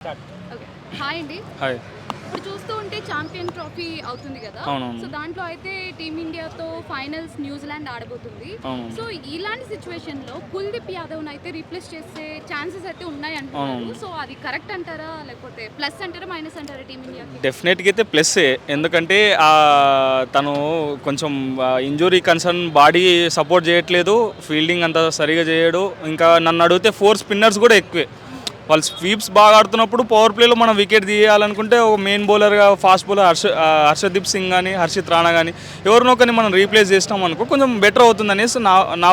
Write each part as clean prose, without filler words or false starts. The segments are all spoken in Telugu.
ఓకే. హాయ్ అండి. హాయ్. ఇప్పుడు చూస్తూ ఉంటే ఛాంపియన్ ట్రోఫీ అవుతుంది కదా. అవునవును. సో దాంట్లో అయితే టీమిండియాతో ఫైనల్స్ న్యూజిలాండ్ ఆడబోతుంది. అవునవును. సో ఇలాంటి సిచ్యువేషన్లో కుల్దీప్ యాదవ్ని అయితే రీప్లేస్ చేసే ఛాన్సెస్ అయితే ఉన్నాయి అంటున్నారు. అవును. సో అది కరెక్ట్ అంటారా, లేకపోతే ప్లస్ అంటారా మైనస్ అంటారా టీమిండియాకి? డెఫినెట్గా అయితే ప్లస్సే. ఎందుకంటే తను కొంచెం ఇంజురీ కన్సర్న్ బాడీ సపోర్ట్ చేయట్లేదు, ఫీల్డింగ్ అంత సరిగా చేయడు. ఇంకా నన్ను అడిగితే 4 స్పిన్నర్స్ కూడా ఎక్కువే. వాళ్ళు స్వీప్స్ బాగా ఆడుతున్నప్పుడు పవర్ ప్లేలో మనం వికెట్ తీయాలనుకుంటే ఒక మెయిన్ బౌలర్గా ఫాస్ట్ బౌలర్ హర్షదీప్ సింగ్ కానీ హర్షిత్ రాణా కానీ ఎవరినో కానీ మనం రీప్లేస్ చేసినాం అనుకో కొంచెం బెటర్ అవుతుంది అనేసి నా నా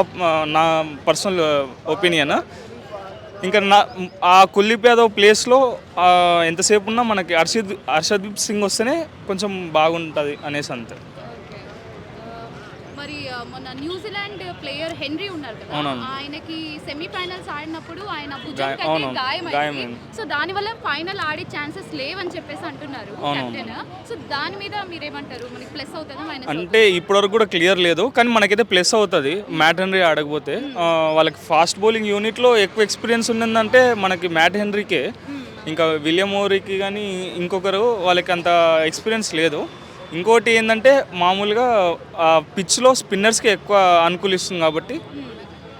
నా పర్సనల్ ఒపీనియన్. ఇంకా ఆ కుల్దీప్ యాదవ్ ప్లేస్లో ఎంతసేపు ఉన్నా మనకి హర్షదీప్ సింగ్ వస్తేనే కొంచెం బాగుంటుంది అనేసి అంతే. మరి మొన్న న్యూజిలాండ్ ప్లేయర్ హెన్రీ ఉన్నారు కదా, అవునవును. ఆయనకి సెమీఫైనల్స్ ఆడినప్పుడు ఆయన అవునవును. గాయమైంది. గాయమైంది. సో దానివల్ల ఫైనల్ ఆడే ఛాన్సెస్ లేవని చెప్పేసి అంటున్నారు కెప్టెన్. సో దాని మీద మీరేమంటారు? మనకి ప్లస్ అవుతుందా మైనస్? అంటే ఇప్పటివరకు కూడా క్లియర్ లేదు, కానీ మనకైతే ప్లస్ అవుతుంది మ్యాట్ హెన్రీ ఆడకపోతే. వాళ్ళకి ఫాస్ట్ బౌలింగ్ యూనిట్లో ఎక్కువ ఎక్స్పీరియన్స్ ఉన్నదంటే మనకి మ్యాట్ హెన్రీకే. ఇంకా విలియం ఓవరీకి కానీ ఇంకొకరు వాళ్ళకి అంత ఎక్స్పీరియన్స్ లేదు. ఇంకోటి ఏంటంటే మామూలుగా పిచ్లో స్పిన్నర్స్కి ఎక్కువ అనుకూలిస్తుంది కాబట్టి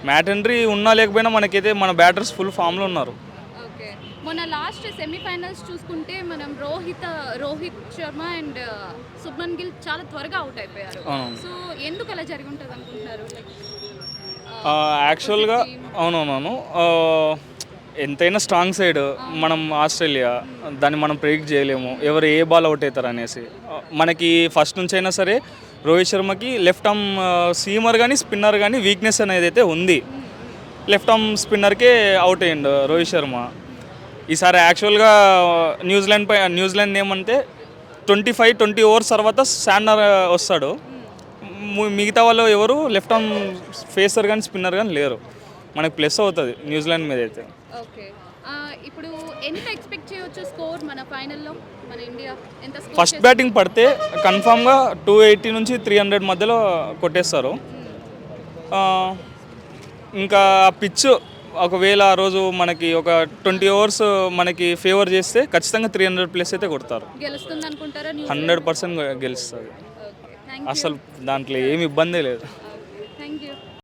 మ్యాట్ హెన్రీ ఉన్నా లేకపోయినా మనకైతే మన బ్యాటర్స్ ఫుల్ ఫామ్లో ఉన్నారు. ఓకే. మొన్న లాస్ట్ సెమీఫైనల్స్ చూసుకుంటే మనం రోహిత్ శర్మ అండ్ శుభ్మన్ గిల్ చాలా త్వరగా అవుట్ అయిపోయారు. సో ఎందుకు అలా జరిగి ఉంటుంది అనుకుంటున్నారు? యాక్చువల్గా అవునవును. ఎంతైనా స్ట్రాంగ్ సైడ్ మనం ఆస్ట్రేలియా, దాన్ని మనం ప్రెడిక్ట్ చేయలేము ఎవరు ఏ బాల్ అవుట్ అవుతారు అనేసి. మనకి ఫస్ట్ నుంచి అయినా సరే రోహిత్ శర్మకి లెఫ్ట్ ఆర్మ్ సీమర్ కానీ స్పిన్నర్ కానీ వీక్నెస్ అనేది అయితే ఉంది. లెఫ్ట్ ఆర్మ్ స్పిన్నర్కే అవుట్ అయ్యిండు రోహిత్ శర్మ. ఈసారి యాక్చువల్గా న్యూజిలాండ్ ఏమంటే 20 ఓవర్స్ తర్వాత శాండర్ వస్తాడు. మిగతా వాళ్ళు ఎవరు లెఫ్ట్ ఆర్మ్ ఫేసర్ కానీ స్పిన్నర్ కానీ లేరు. మనకి ప్లస్ అవుతుంది న్యూజిలాండ్ మీద అయితే. ఓకే. ఇప్పుడు ఎంత ఎక్స్పెక్ట్ చేయొచ్చు స్కోర్ మన ఫైనల్లో? మన ఇండియా ఎంత స్కోర్? ఫస్ట్ బ్యాటింగ్ పడితే కన్ఫామ్గా 280 నుంచి 300 మధ్యలో కొట్టేస్తారు. ఇంకా పిచ్ ఒకవేళ ఆ రోజు మనకి ఒక 20 ఓవర్స్ మనకి ఫేవర్ చేస్తే ఖచ్చితంగా 300 ప్లస్ అయితే కొడతారు. గెలుస్తుంది అనుకుంటారా? 100% గెలుస్తుంది. అసలు దాంట్లో ఏమి ఇబ్బందే లేదు.